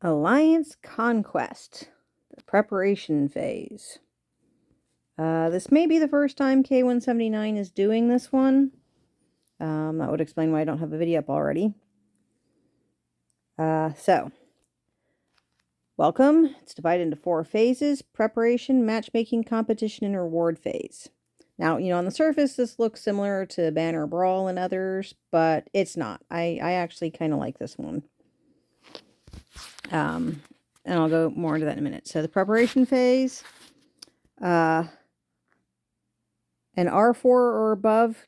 Alliance Conquest, the preparation phase. This may be the first time K179 is doing this one. That would explain why I don't have a video up already. Welcome. It's divided into 4 phases: preparation, matchmaking, competition, and reward phase. Now, on the surface, this looks similar to Banner Brawl and others, but it's not. I actually kind of like this one. And I'll go more into that in a minute. So the preparation phase, an R4 or above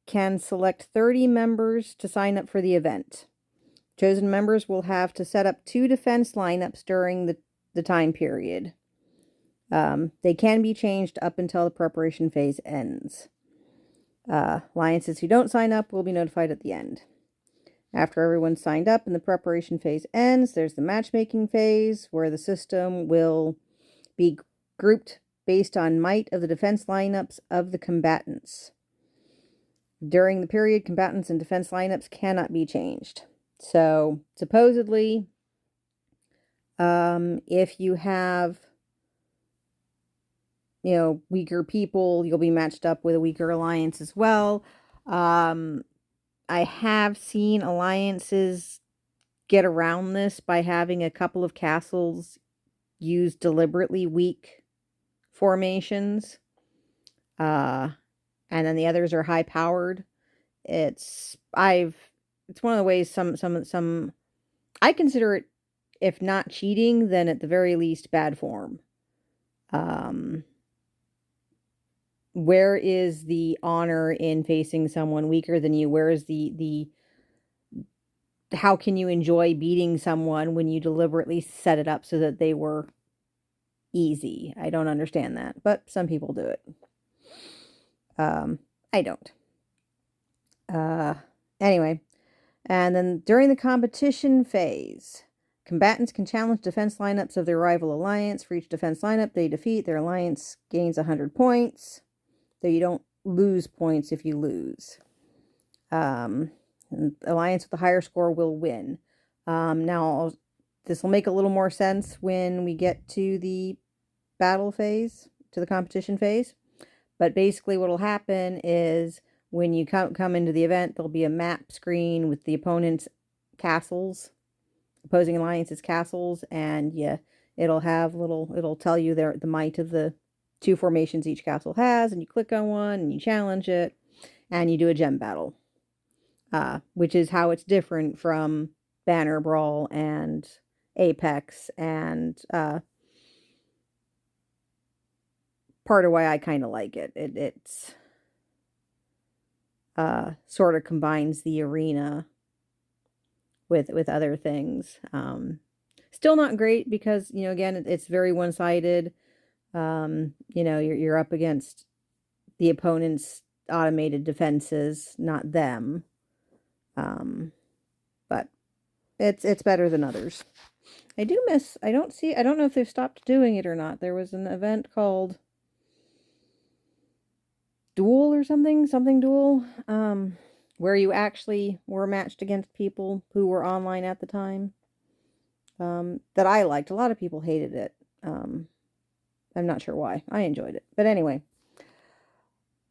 can select 30 members to sign up for the event. Chosen members will have to set up 2 defense lineups during the time period. They can be changed up until the preparation phase ends. Alliances who don't sign up will be notified at the end. After everyone's signed up and the preparation phase ends, there's the matchmaking phase, where the system will be grouped based on might of the defense lineups of the combatants. During the period, combatants and defense lineups cannot be changed. So, supposedly, if you have, weaker people, you'll be matched up with a weaker alliance as well. I have seen alliances get around this by having a couple of castles use deliberately weak formations. And then the others are high powered. It's one of the ways some I consider it, if not cheating, then at the very least bad form. Where is the honor in facing someone weaker than you? Where is how can you enjoy beating someone when you deliberately set it up so that they were easy? I don't understand that, but some people do it. I don't. Anyway, and then during the competition phase, combatants can challenge defense lineups of their rival alliance. For each defense lineup they defeat, their alliance gains 100 points. Though you don't lose points if you lose. And the alliance with the higher score will win. Now, this will make a little more sense when we get to the battle phase, to the competition phase. But basically what will happen is when you come into the event, there'll be a map screen with the opponent's castles, opposing alliance's castles, and it'll tell you the might of the 2 formations each castle has, and you click on one and you challenge it and you do a gem battle, which is how it's different from Banner Brawl and Apex, and part of why I kind of like it. It's sort of combines the arena with other things. Still not great because, again, it's very one-sided. You're up against the opponent's automated defenses, not them. But it's better than others. I don't know if they've stopped doing it or not. There was an event called Duel or something Duel, where you actually were matched against people who were online at the time, that I liked. A lot of people hated it. I'm not sure why. I enjoyed it. But anyway.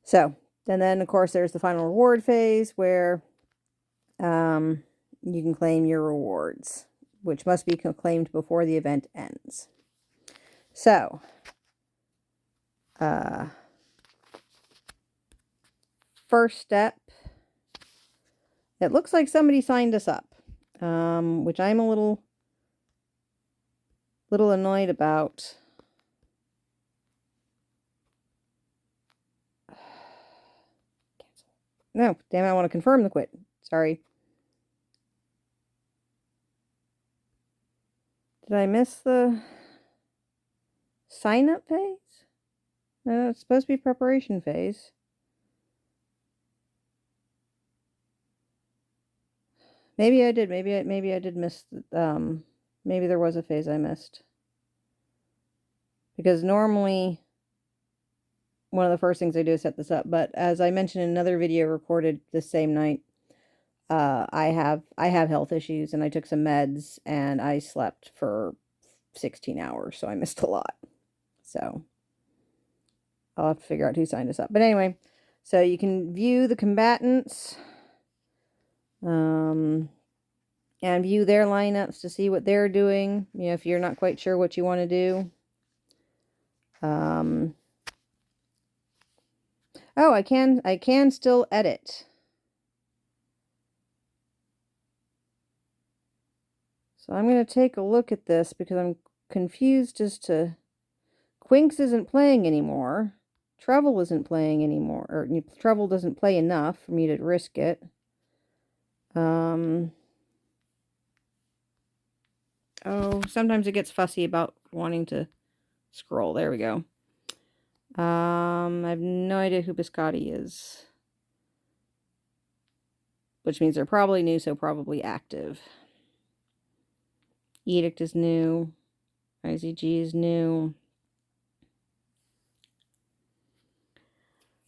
So, and then, of course, there's the final reward phase where you can claim your rewards, which must be claimed before the event ends. So, first step, it looks like somebody signed us up, which I'm a little annoyed about. No, damn it, I want to confirm the quit. Sorry. Did I miss the sign-up phase? No, it's supposed to be preparation phase. Maybe I did. Maybe I did miss. Maybe there was a phase I missed. Because normally, one of the first things I do is set this up. But as I mentioned in another video recorded this same night, I have health issues, and I took some meds, and I slept for 16 hours, so I missed a lot. So I'll have to figure out who signed us up. But anyway, so you can view the combatants, and view their lineups to see what they're doing. You know, if you're not quite sure what you want to do. Oh, I can still edit. So I'm going to take a look at this because I'm confused as to Quinks isn't playing anymore. Treble isn't playing anymore, or Treble doesn't play enough for me to risk it. Oh, sometimes it gets fussy about wanting to scroll. There we go. I have no idea who Biscotti is, which means they're probably new, so probably active. Edict is new. IZG is new.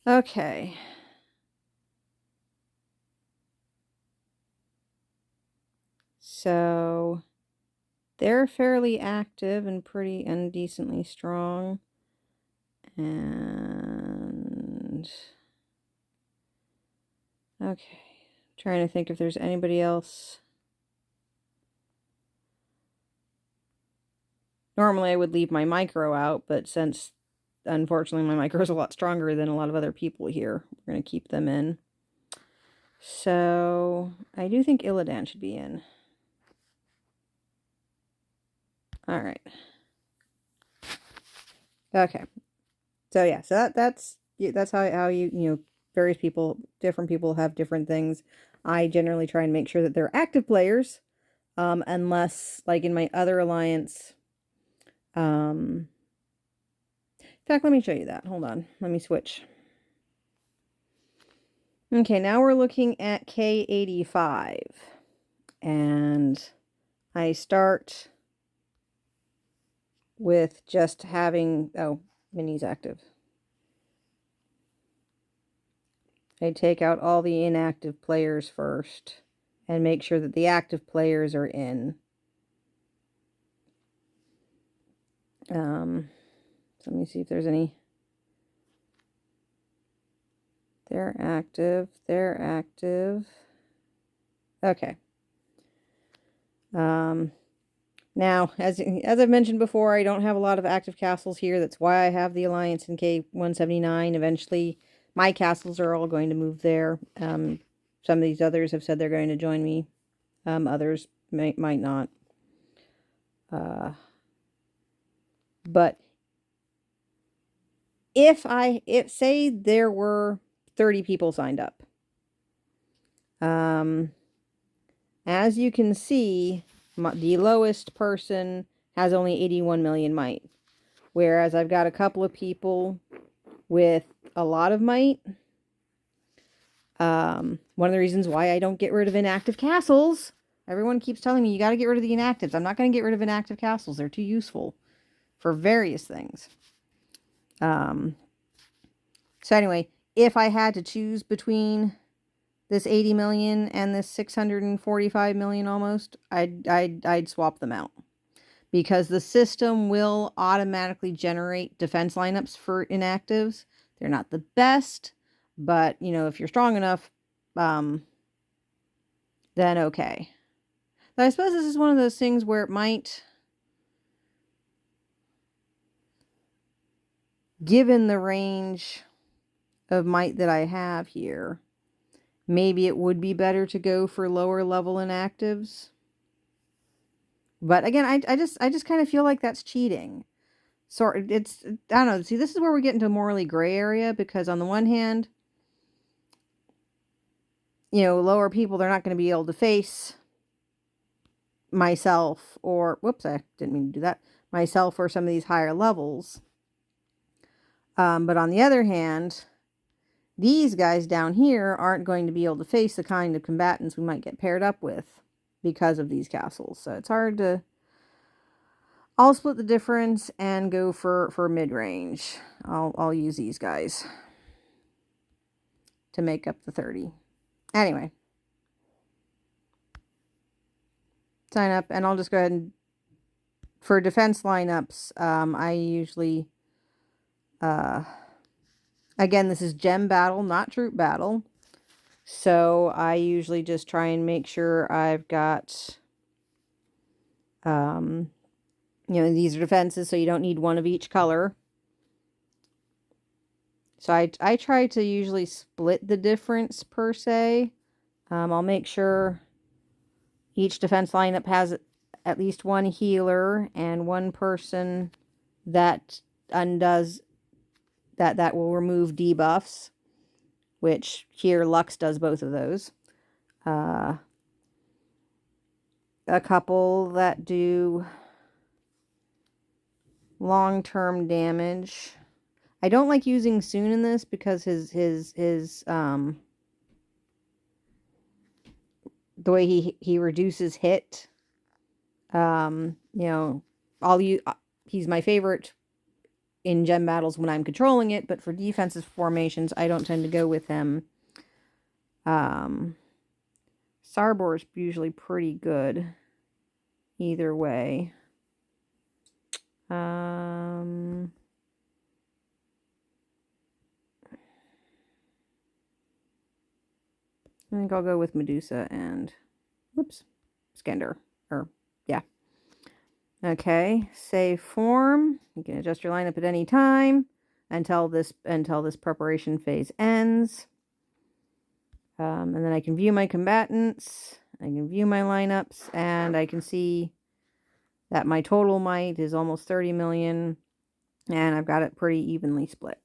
Okay. So they're fairly active and pretty and decently strong. And okay. Trying to think if there's anybody else. Normally I would leave my micro out, but since unfortunately my micro is a lot stronger than a lot of other people here, we're going to keep them in. So I do think Illidan should be in. All right. Okay. So yeah, so that's how you various people, different people have different things. I generally try and make sure that they're active players, unless like in my other alliance. In fact, let me show you that. Hold on, let me switch. Okay, now we're looking at K85, and I start with just having Minnie's active. I take out all the inactive players first and make sure that the active players are in. So let me see if there's any. They're active. They're active. Okay. Now, as I've mentioned before, I don't have a lot of active castles here. That's why I have the alliance in K179. Eventually, my castles are all going to move there. Some of these others have said they're going to join me. Others might not. But if say there were 30 people signed up, as you can see, the lowest person has only 81 million might, whereas I've got a couple of people with a lot of might. One of the reasons why I don't get rid of inactive castles, everyone keeps telling me you got to get rid of the inactives. I'm not going to get rid of inactive castles. They're too useful for various things. So anyway, if I had to choose between this 80 million and this 645 million almost, I'd swap them out, because the system will automatically generate defense lineups for inactives. They're not the best, but if you're strong enough, then okay. But I suppose this is one of those things where it might, given the range of might that I have here, maybe it would be better to go for lower level inactives. But again, I just kind of feel like that's cheating. So it's, I don't know. See, this is where we get into a morally gray area, because on the one hand, lower people, they're not going to be able to face myself, or, whoops, I didn't mean to do that, myself or some of these higher levels. But on the other hand, these guys down here aren't going to be able to face the kind of combatants we might get paired up with because of these castles. So it's hard to... I'll split the difference and go for mid-range. I'll use these guys to make up the 30. Anyway. sign up, and I'll just go ahead and, for defense lineups, I usually, again, this is gem battle, not troop battle. So I usually just try and make sure I've got, these are defenses, so you don't need one of each color. So I try to usually split the difference per se. I'll make sure each defense lineup has at least one healer and one person that undoes that will remove debuffs, which here Lux does both of those. A couple that do long-term damage. I don't like using Soon in this because his the way he reduces hit. He's my favorite in gem battles when I'm controlling it, but for defensive formations, I don't tend to go with him. Sarbor's usually pretty good either way. I think I'll go with Medusa and, whoops, Skender. Yeah. Okay, save form. You can adjust your lineup at any time until this preparation phase ends. And then I can view my combatants. I can view my lineups, and I can see that my total might is almost 30 million, and I've got it pretty evenly split.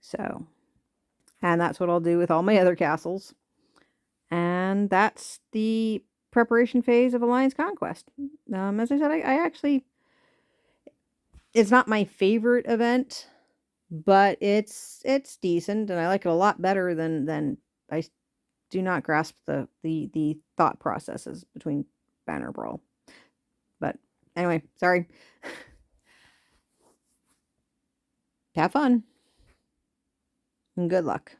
So, and that's what I'll do with all my other castles. And that's the preparation phase of Alliance Conquest. As I said, I actually, it's not my favorite event, but it's decent, and I like it a lot better than I do not grasp the thought processes between Banner Brawl. But anyway, sorry. Have fun and good luck.